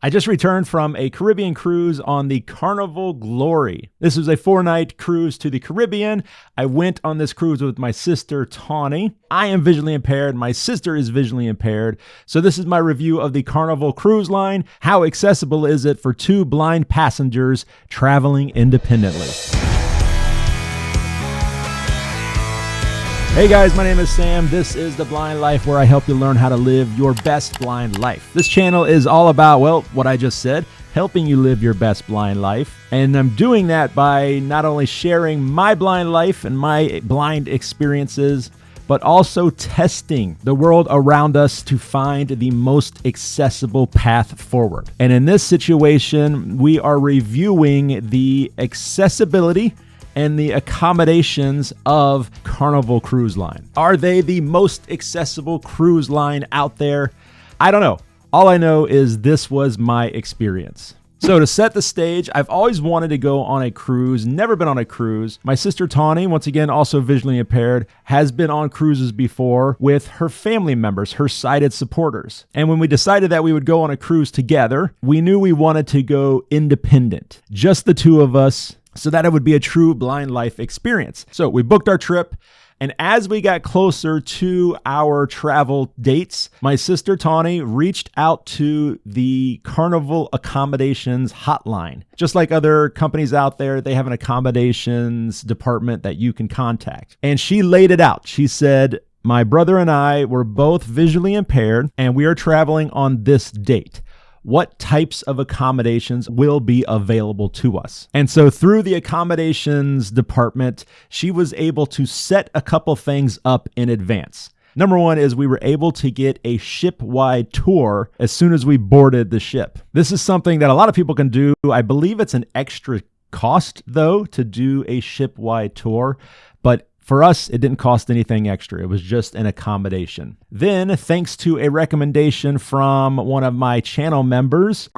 I just returned from a Caribbean cruise on the Carnival Glory. This was a 4-night cruise to the Caribbean. I went on this cruise with my sister, Tawny. I am visually impaired. My sister is visually impaired. So this is my review of the Carnival Cruise Line. How accessible is it for two blind passengers traveling independently? Hey guys, my name is Sam. This is The Blind Life, where I help you learn how to live your best blind life. This channel is all about, well, what I just said, helping you live your best blind life. And I'm doing that by not only sharing my blind life and my blind experiences, but also testing the world around us to find the most accessible path forward. And in this situation, we are reviewing the accessibility and the accommodations of Carnival Cruise Line. Are they the most accessible cruise line out there? I don't know. All I know is this was my experience. So to set the stage, I've always wanted to go on a cruise, never been on a cruise. My sister Tawny, once again, also visually impaired, has been on cruises before with her family members, her sighted supporters. And when we decided that we would go on a cruise together, we knew we wanted to go independent, just the two of us, so that it would be a true blind life experience. So we booked our trip, and as we got closer to our travel dates, my sister Tawny reached out to the Carnival accommodations hotline. Just like other companies out there, they have an accommodations department that you can contact. And she laid it out. She said, my brother and I were both visually impaired, and we are traveling on this date. What types of accommodations will be available to us? And so through the accommodations department, she was able to set a couple things up in advance. Number one is we were able to get a shipwide tour as soon as we boarded the ship. This is something that a lot of people can do. I believe it's an extra cost, though, to do a shipwide tour, but for us, it didn't cost anything extra. It was just an accommodation. Then, thanks to a recommendation from one of my channel members,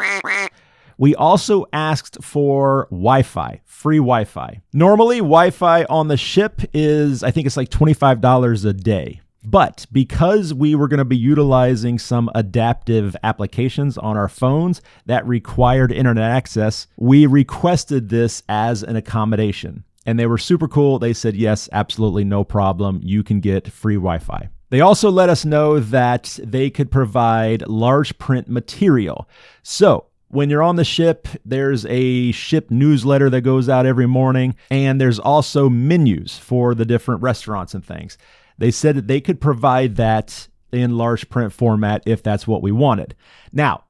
we also asked for Wi-Fi, free Wi-Fi. Normally, Wi-Fi on the ship is, I think it's like $25 a day. But because we were going to be utilizing some adaptive applications on our phones that required internet access, we requested this as an accommodation. And they were super cool. They said, yes, absolutely, no problem. You can get free Wi-Fi. They also let us know that they could provide large print material. So when you're on the ship, there's a ship newsletter that goes out every morning, and there's also menus for the different restaurants and things. They said that they could provide that in large print format if that's what we wanted. Now,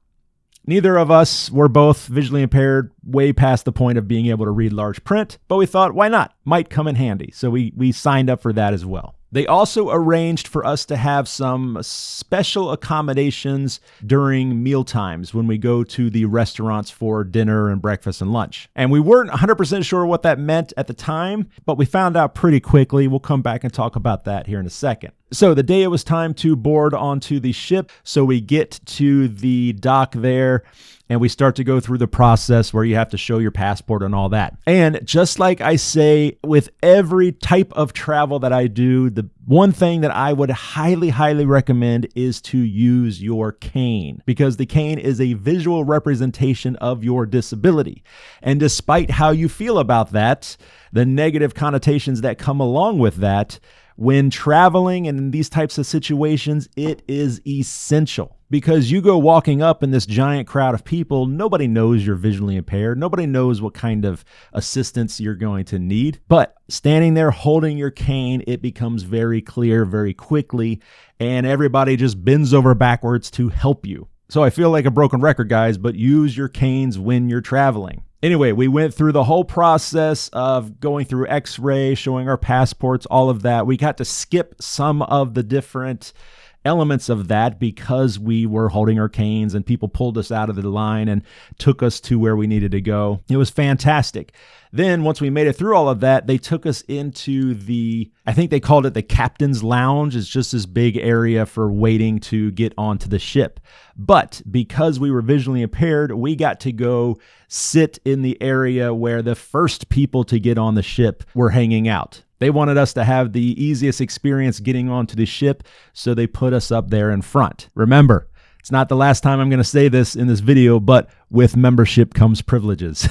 neither of us were both visually impaired, way past the point of being able to read large print, but we thought, why not? Might come in handy. So we signed up for that as well. They also arranged for us to have some special accommodations during meal times when we go to the restaurants for dinner and breakfast and lunch. And we weren't 100% sure what that meant at the time, but we found out pretty quickly. We'll come back and talk about that here in a second. So the day it was time to board onto the ship, so we get to the dock there, and we start to go through the process where you have to show your passport and all that. And just like I say with every type of travel that I do, the one thing that I would highly, highly recommend is to use your cane, because the cane is a visual representation of your disability. And despite how you feel about that, the negative connotations that come along with that, when traveling and in these types of situations, it is essential, because you go walking up in this giant crowd of people, nobody knows you're visually impaired. Nobody knows what kind of assistance you're going to need. But standing there holding your cane, it becomes very clear very quickly, and everybody just bends over backwards to help you. So I feel like a broken record, guys, but use your canes when you're traveling. Anyway, we went through the whole process of going through X-ray, showing our passports, all of that. We got to skip some of the different elements of that because we were holding our canes and people pulled us out of the line and took us to where we needed to go. It was fantastic. Then once we made it through all of that, they took us into I think they called it the Captain's Lounge. It's just this big area for waiting to get onto the ship. But because we were visually impaired, we got to go sit in the area where the first people to get on the ship were hanging out. They wanted us to have the easiest experience getting onto the ship, so they put us up there in front. Remember, It's not the last time I'm going to say this in this video, but with membership comes privileges.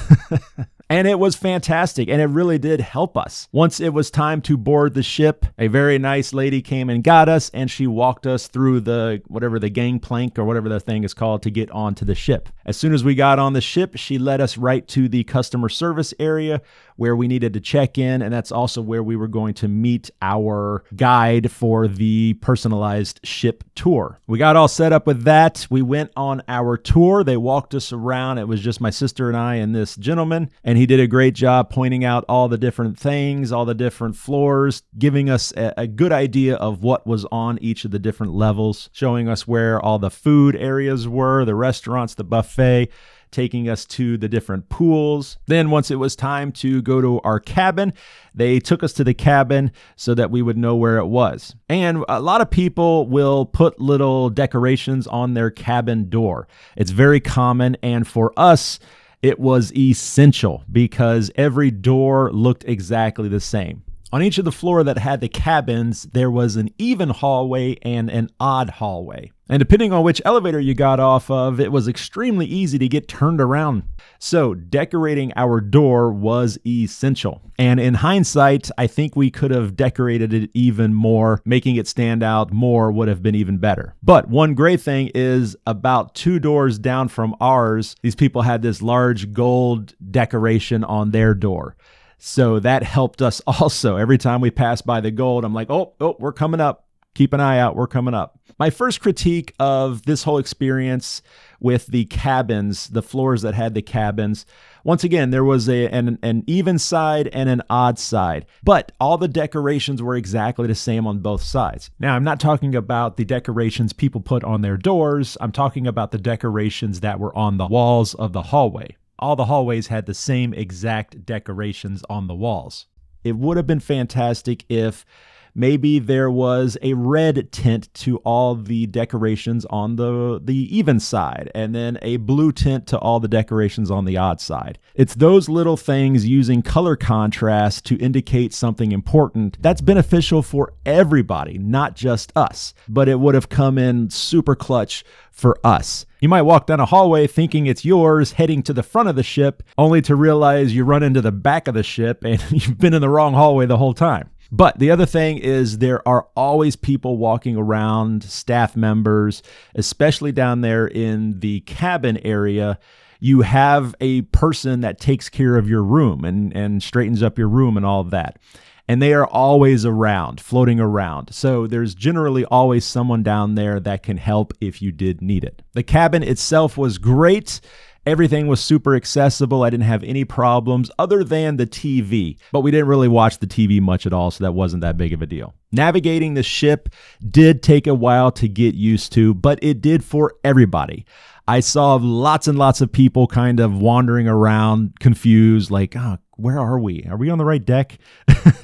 And it was fantastic, and it really did help us. Once it was time to board the ship, a very nice lady came and got us, and she walked us through the gangplank or whatever the thing is called to get onto the ship. As soon as we got on the ship, she led us right to the customer service area where we needed to check in, and that's also where we were going to meet our guide for the personalized ship tour. We got all set up with that. We went on our tour. They walked us around. It was just my sister and I and this gentleman, and he did a great job pointing out all the different things, all the different floors, giving us a good idea of what was on each of the different levels, showing us where all the food areas were, the restaurants, the buffet, taking us to the different pools. Then once it was time to go to our cabin, they took us to the cabin so that we would know where it was. And a lot of people will put little decorations on their cabin door. It's very common, and for us, it was essential because every door looked exactly the same. On each of the floor that had the cabins, there was an even hallway and an odd hallway. And depending on which elevator you got off of, it was extremely easy to get turned around. So decorating our door was essential. And in hindsight, I think we could have decorated it even more. Making it stand out more would have been even better. But one great thing is about 2 doors down from ours, these people had this large gold decoration on their door. So that helped us also. Every time we passed by the gold, I'm like, oh, we're coming up. Keep an eye out. We're coming up. My first critique of this whole experience with the cabins, the floors that had the cabins, once again, there was an even side and an odd side, but all the decorations were exactly the same on both sides. Now, I'm not talking about the decorations people put on their doors. I'm talking about the decorations that were on the walls of the hallway. All the hallways had the same exact decorations on the walls. It would have been fantastic if maybe there was a red tint to all the decorations on the even side, and then a blue tint to all the decorations on the odd side. It's those little things using color contrast to indicate something important that's beneficial for everybody, not just us. But it would have come in super clutch for us. You might walk down a hallway thinking it's yours, heading to the front of the ship, only to realize you run into the back of the ship and you've been in the wrong hallway the whole time. But the other thing is there are always people walking around, staff members, especially down there in the cabin area. You have a person that takes care of your room and straightens up your room and all of that. And they are always around, floating around. So there's generally always someone down there that can help if you did need it. The cabin itself was great. Everything was super accessible. I didn't have any problems other than the TV, but we didn't really watch the TV much at all, so that wasn't that big of a deal. Navigating the ship did take a while to get used to, but it did for everybody. I saw lots and lots of people kind of wandering around, confused, like, where are we? Are we on the right deck?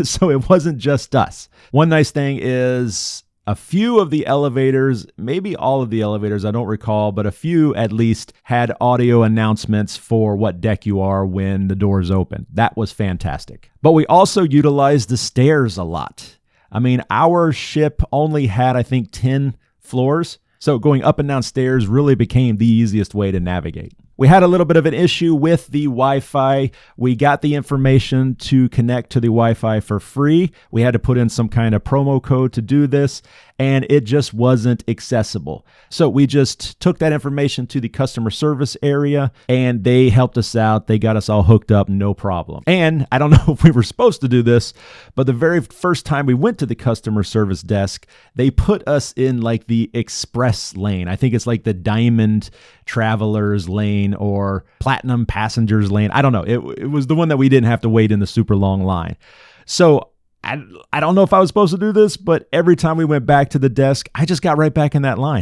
So it wasn't just us. One nice thing is a few of the elevators, maybe all of the elevators, I don't recall, but a few at least had audio announcements for what deck you are when the doors open. That was fantastic. But we also utilized the stairs a lot. I mean, our ship only had, I think, 10 floors. So going up and down stairs really became the easiest way to navigate. We had a little bit of an issue with the Wi-Fi. We got the information to connect to the Wi-Fi for free. We had to put in some kind of promo code to do this, and it just wasn't accessible. So we just took that information to the customer service area, and they helped us out. They got us all hooked up, no problem. And I don't know if we were supposed to do this, but the very first time we went to the customer service desk, they put us in like the express lane. I think it's like the diamond travelers lane or platinum passengers lane. I don't know. It was the one that we didn't have to wait in the super long line. So I don't know if I was supposed to do this, but every time we went back to the desk, I just got right back in that line.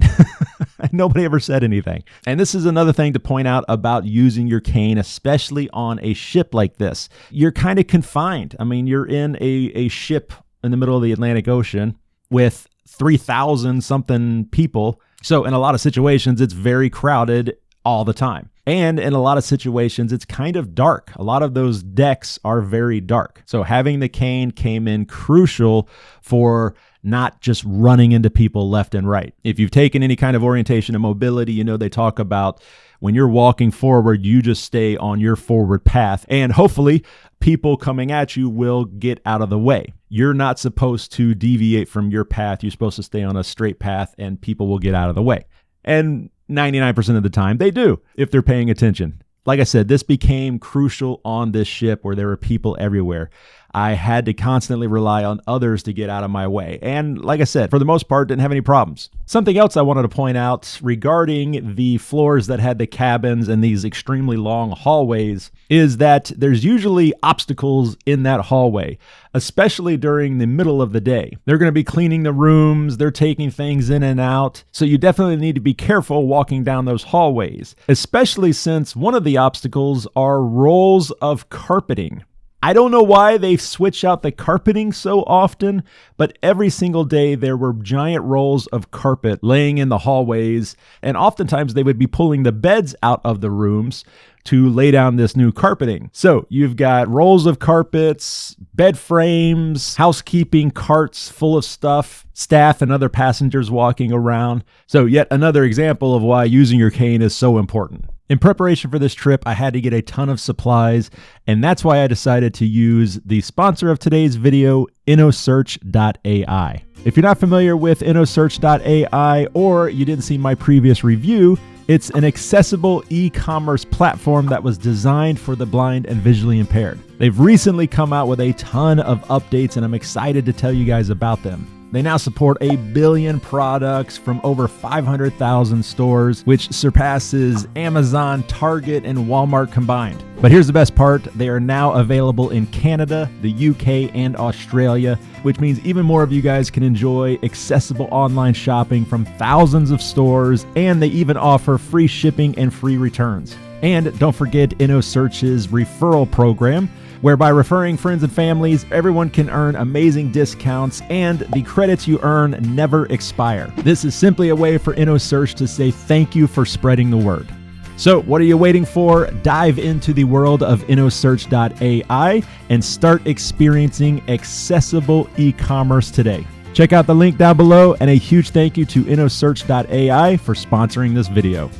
Nobody ever said anything. And this is another thing to point out about using your cane, especially on a ship like this. You're kind of confined. I mean, you're in a ship in the middle of the Atlantic Ocean with 3,000 something people. So in a lot of situations, it's very crowded all the time. And in a lot of situations, it's kind of dark. A lot of those decks are very dark. So having the cane came in crucial for not just running into people left and right. If you've taken any kind of orientation and mobility, you know they talk about when you're walking forward, you just stay on your forward path, and hopefully people coming at you will get out of the way. You're not supposed to deviate from your path. You're supposed to stay on a straight path, and people will get out of the way. And 99% of the time they do if they're paying attention. Like I said, this became crucial on this ship where there were people everywhere. I had to constantly rely on others to get out of my way. And like I said, for the most part, didn't have any problems. Something else I wanted to point out regarding the floors that had the cabins and these extremely long hallways is that there's usually obstacles in that hallway, especially during the middle of the day. They're going to be cleaning the rooms, they're taking things in and out. So you definitely need to be careful walking down those hallways, especially since one of the obstacles are rolls of carpeting. I don't know why they switch out the carpeting so often, but every single day there were giant rolls of carpet laying in the hallways, and oftentimes they would be pulling the beds out of the rooms to lay down this new carpeting. So you've got rolls of carpets, bed frames, housekeeping carts full of stuff, staff and other passengers walking around. So yet another example of why using your cane is so important. In preparation for this trip, I had to get a ton of supplies, and that's why I decided to use the sponsor of today's video, InnoSearch.ai. If you're not familiar with InnoSearch.ai or you didn't see my previous review, it's an accessible e-commerce platform that was designed for the blind and visually impaired. They've recently come out with a ton of updates, and I'm excited to tell you guys about them. They now support 1 billion products from over 500,000 stores, which surpasses Amazon, Target, and Walmart combined. But here's the best part. They are now available in Canada, the UK, and Australia, which means even more of you guys can enjoy accessible online shopping from thousands of stores, and they even offer free shipping and free returns. And don't forget InnoSearch's referral program, where by referring friends and families, everyone can earn amazing discounts, and the credits you earn never expire. This is simply a way for InnoSearch to say thank you for spreading the word. So what are you waiting for? Dive into the world of InnoSearch.ai and start experiencing accessible e-commerce today. Check out the link down below, and a huge thank you to InnoSearch.ai for sponsoring this video.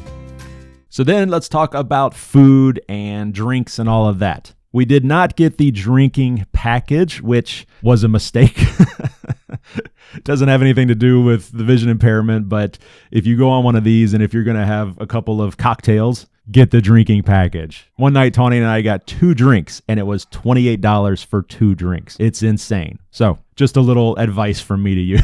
So then let's talk about food and drinks and all of that. We did not get the drinking package, which was a mistake. Doesn't have anything to do with the vision impairment, but if you go on one of these and if you're going to have a couple of cocktails, get the drinking package. One night, Tony and I got 2 drinks, and it was $28 for 2 drinks. It's insane. So just a little advice from me to you.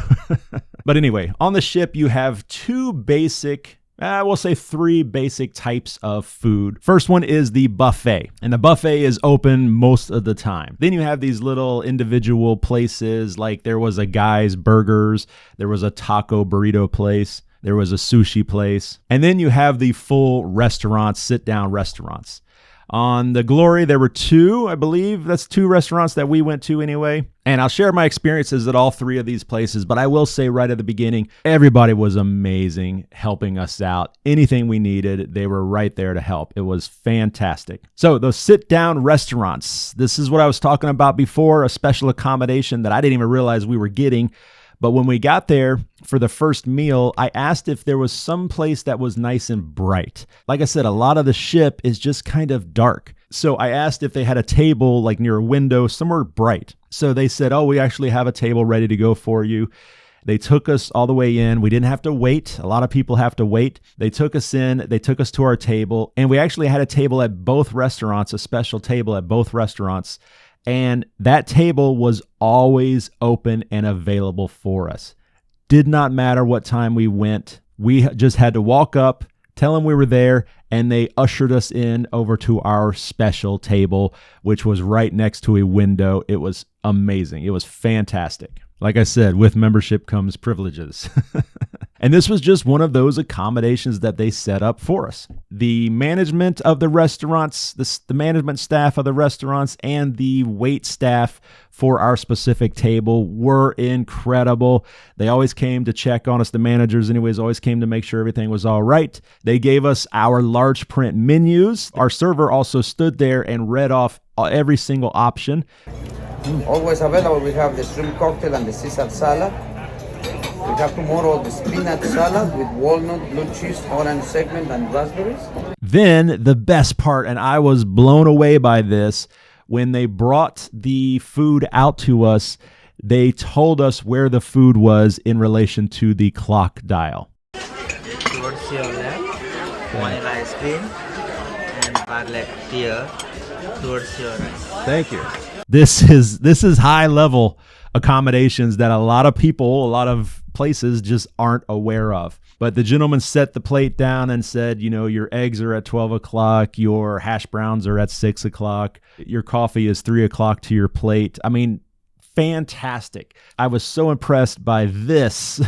But anyway, on the ship, you have 2 basic we'll say 3 basic types of food. First one is the buffet, and the buffet is open most of the time. Then you have these little individual places, like there was a Guy's Burgers, there was a taco burrito place, there was a sushi place, and then you have the full restaurants, sit-down restaurants. On the Glory, there were 2, I believe. That's 2 restaurants that we went to anyway. And I'll share my experiences at all 3 of these places. But I will say right at the beginning, everybody was amazing helping us out. Anything we needed, they were right there to help. It was fantastic. So those sit-down restaurants, this is what I was talking about before, a special accommodation that I didn't even realize we were getting. But when we got there for the first meal, I asked if there was some place that was nice and bright. Like I said, a lot of the ship is just kind of dark. So I asked if they had a table like near a window, somewhere bright. So they said, oh, we actually have a table ready to go for you. They took us all the way in. We didn't have to wait. A lot of people have to wait. They took us in. They took us to our table. And we actually had a table at both restaurants, a special table at both restaurants. And that table was always open and available for us. Did not matter what time we went. We just had to walk up, tell them we were there, and they ushered us in over to our special table, which was right next to a window. It was amazing. It was fantastic. Like I said, with membership comes privileges. And this was just one of those accommodations that they set up for us. The management of the restaurants, the management staff of the restaurants, and the wait staff for our specific table were incredible. They always came to check on us. The managers, anyways, always came to make sure everything was all right. They gave us our large print menus. Our server also stood there and read off every single option. Always available, we have the shrimp cocktail and the Caesar salad. We have tomorrow the spinach salad with walnut, blue cheese, orange segment, and raspberries. Then the best part, and I was blown away by this, when they brought the food out to us, they told us where the food was in relation to the clock dial. Towards your left, vanilla ice cream, and parlay here towards your right. Thank you. This is high level accommodations that a lot of people, a lot of places just aren't aware of. But the gentleman set the plate down and said, you know, your eggs are at 12 o'clock, your hash browns are at 6 o'clock, your coffee is 3 o'clock to your plate. I mean, fantastic. I was so impressed by this.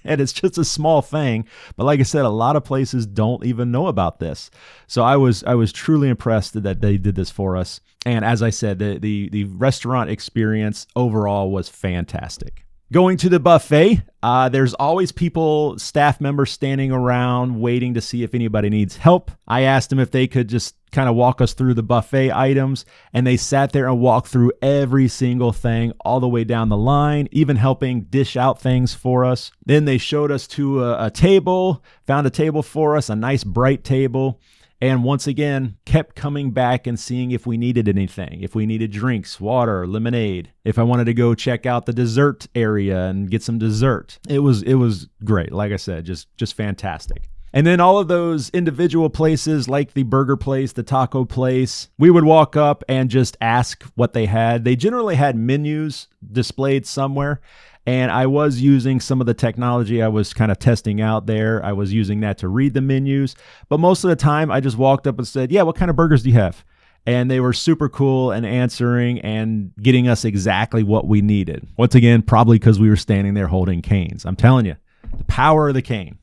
And it's just a small thing, but like I said, a lot of places don't even know about this. So I was truly impressed that they did this for us. And as I said, the restaurant experience overall was fantastic. Going to the buffet, there's always people, staff members standing around waiting to see if anybody needs help. I asked them if they could just kind of walk us through the buffet items, and they sat there and walked through every single thing all the way down the line, even helping dish out things for us. Then they showed us to a table, found a table for us, a nice bright table. And once again, kept coming back and seeing if we needed anything, if we needed drinks, water, lemonade, if I wanted to go check out the dessert area and get some dessert. It was great. Like I said, just fantastic. And then all of those individual places like the burger place, the taco place, we would walk up and just ask what they had. They generally had menus displayed somewhere. And I was using some of the technology I was kind of testing out there. I was using that to read the menus. But most of the time, I just walked up and said, yeah, what kind of burgers do you have? And they were super cool and answering and getting us exactly what we needed. Once again, probably because we were standing there holding canes. I'm telling you, the power of the cane.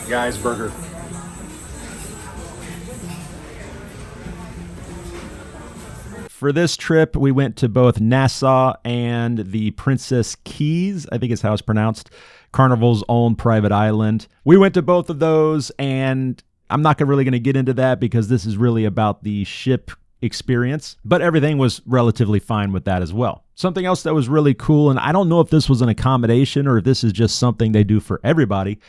Guys, burger. For this trip, we went to both Nassau and the Princess Keys, I think is how it's pronounced, Carnival's own private island. We went to both of those, and I'm not really going to get into that because this is really about the ship experience, but everything was relatively fine with that as well. Something else that was really cool, and I don't know if this was an accommodation or if this is just something they do for everybody,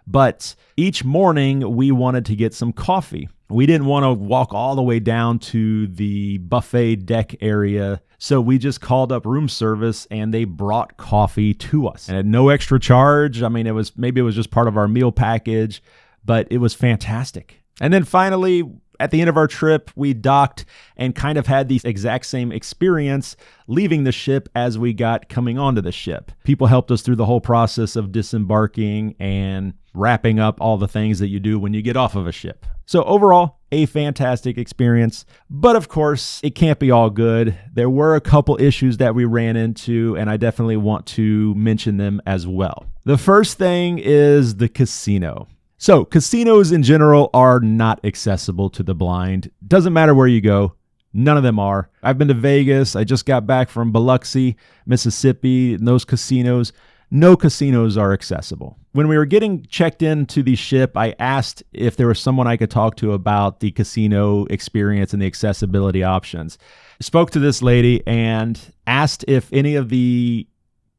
but each morning we wanted to get some coffee. We didn't want to walk all the way down to the buffet deck area, so we just called up room service and they brought coffee to us. And at no extra charge. I mean, maybe it was just part of our meal package, but it was fantastic. And then finally, at the end of our trip, we docked and kind of had the exact same experience leaving the ship as we got coming onto the ship. People helped us through the whole process of disembarking and wrapping up all the things that you do when you get off of a ship. So overall, a fantastic experience. But of course, it can't be all good. There were a couple issues that we ran into, and I definitely want to mention them as well. The first thing is the casino. So casinos in general are not accessible to the blind. Doesn't matter where you go. None of them are. I've been to Vegas. I just got back from Biloxi, Mississippi, and those casinos. No casinos are accessible. When we were getting checked into the ship, I asked if there was someone I could talk to about the casino experience and the accessibility options. Spoke to this lady and asked if any of the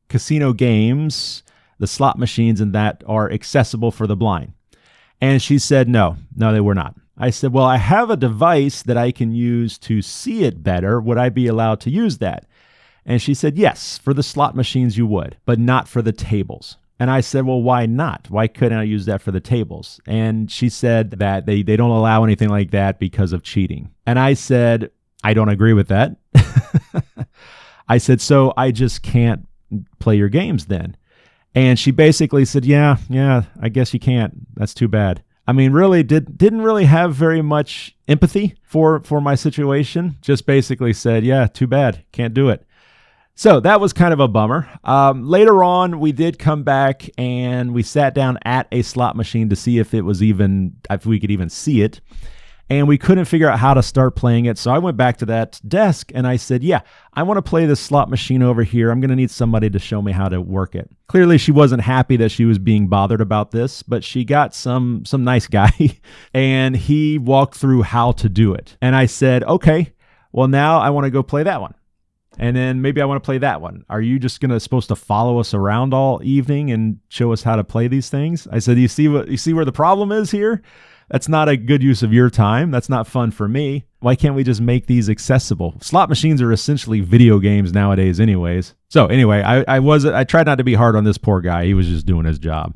casino games, the slot machines and that, are accessible for the blind. And she said, no, they were not. I said, well, I have a device that I can use to see it better. Would I be allowed to use that? And she said, yes, for the slot machines you would, but not for the tables. And I said, well, why not? Why couldn't I use that for the tables? And she said that they don't allow anything like that because of cheating. And I said, I don't agree with that. I said, so I just can't play your games then. And she basically said, yeah, I guess you can't. That's too bad. I mean, really didn't really have very much empathy for my situation. Just basically said, yeah, too bad. Can't do it. So that was kind of a bummer. Later on, we did come back and we sat down at a slot machine to see if we could even see it. And we couldn't figure out how to start playing it. So I went back to that desk and I said, yeah, I want to play this slot machine over here. I'm going to need somebody to show me how to work it. Clearly, she wasn't happy that she was being bothered about this, but she got some nice guy and he walked through how to do it. And I said, okay, well, now I want to go play that one. And then maybe I want to play that one. Are you just supposed to follow us around all evening and show us how to play these things? I said, you see where the problem is here? That's not a good use of your time. That's not fun for me. Why can't we just make these accessible? Slot machines are essentially video games nowadays anyways. So anyway, I tried not to be hard on this poor guy. He was just doing his job.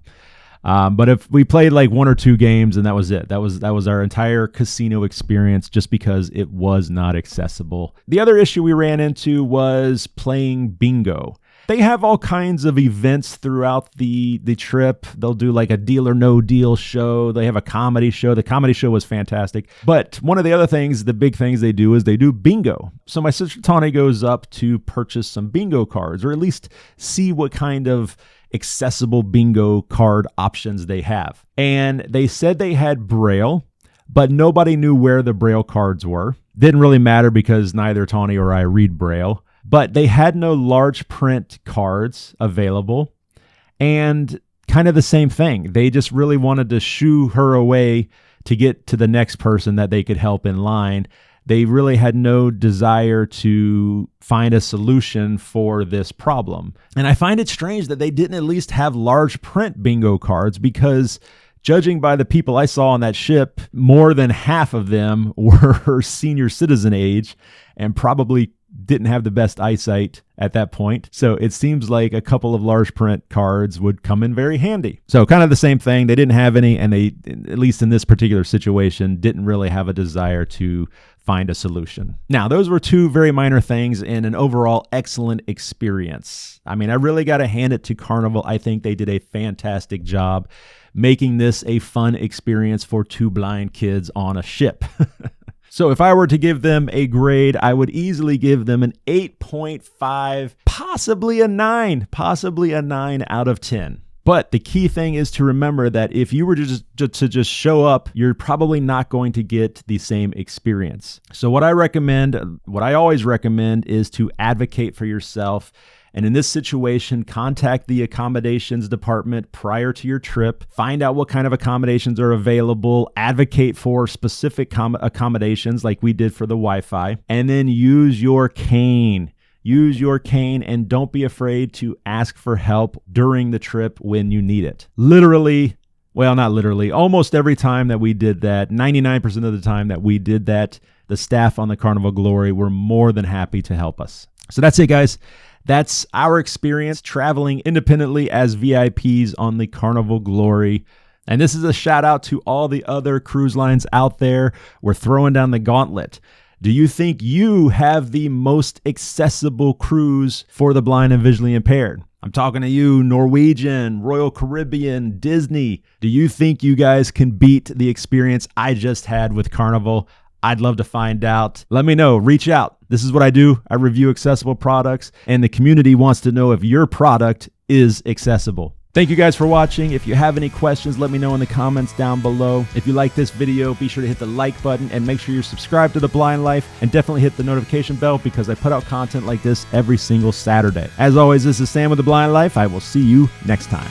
But if we played like 1 or 2 games and that was it, that was our entire casino experience just because it was not accessible. The other issue we ran into was playing bingo. They have all kinds of events throughout the trip. They'll do like a Deal or No Deal show. They have a comedy show. The comedy show was fantastic. But one of the other things, the big things they do is they do bingo. So my sister Tawny goes up to purchase some bingo cards, or at least see what kind of accessible bingo card options they have. And they said they had Braille, but nobody knew where the Braille cards were. Didn't really matter because neither Tawny or I read Braille. But they had no large print cards available, and kind of the same thing. They just really wanted to shoo her away to get to the next person that they could help in line. They really had no desire to find a solution for this problem. And I find it strange that they didn't at least have large print bingo cards, because judging by the people I saw on that ship, more than half of them were senior citizen age and probably didn't have the best eyesight at that point. So it seems like a couple of large print cards would come in very handy. So kind of the same thing. They didn't have any, and they, at least in this particular situation, didn't really have a desire to find a solution. Now, those were 2 very minor things in an overall excellent experience. I mean, I really got to hand it to Carnival. I think they did a fantastic job making this a fun experience for 2 blind kids on a ship. So if I were to give them a grade, I would easily give them an 8.5, possibly a 9 out of 10. But the key thing is to remember that if you were to just show up, you're probably not going to get the same experience. So what I always recommend is to advocate for yourself. And in this situation, contact the accommodations department prior to your trip. Find out what kind of accommodations are available. Advocate for specific accommodations like we did for the Wi-Fi. And then use your cane. Use your cane, and don't be afraid to ask for help during the trip when you need it. Literally, well, not literally, almost every time that we did that, 99% of the time that we did that, the staff on the Carnival Glory were more than happy to help us. So that's it, guys. That's our experience traveling independently as VIPs on the Carnival Glory. And this is a shout out to all the other cruise lines out there. We're throwing down the gauntlet. Do you think you have the most accessible cruise for the blind and visually impaired? I'm talking to you, Norwegian, Royal Caribbean, Disney. Do you think you guys can beat the experience I just had with Carnival? I'd love to find out. Let me know. Reach out. This is what I do. I review accessible products, and the community wants to know if your product is accessible. Thank you guys for watching. If you have any questions, let me know in the comments down below. If you like this video, be sure to hit the like button and make sure you're subscribed to The Blind Life, and definitely hit the notification bell because I put out content like this every single Saturday. As always, this is Sam with The Blind Life. I will see you next time.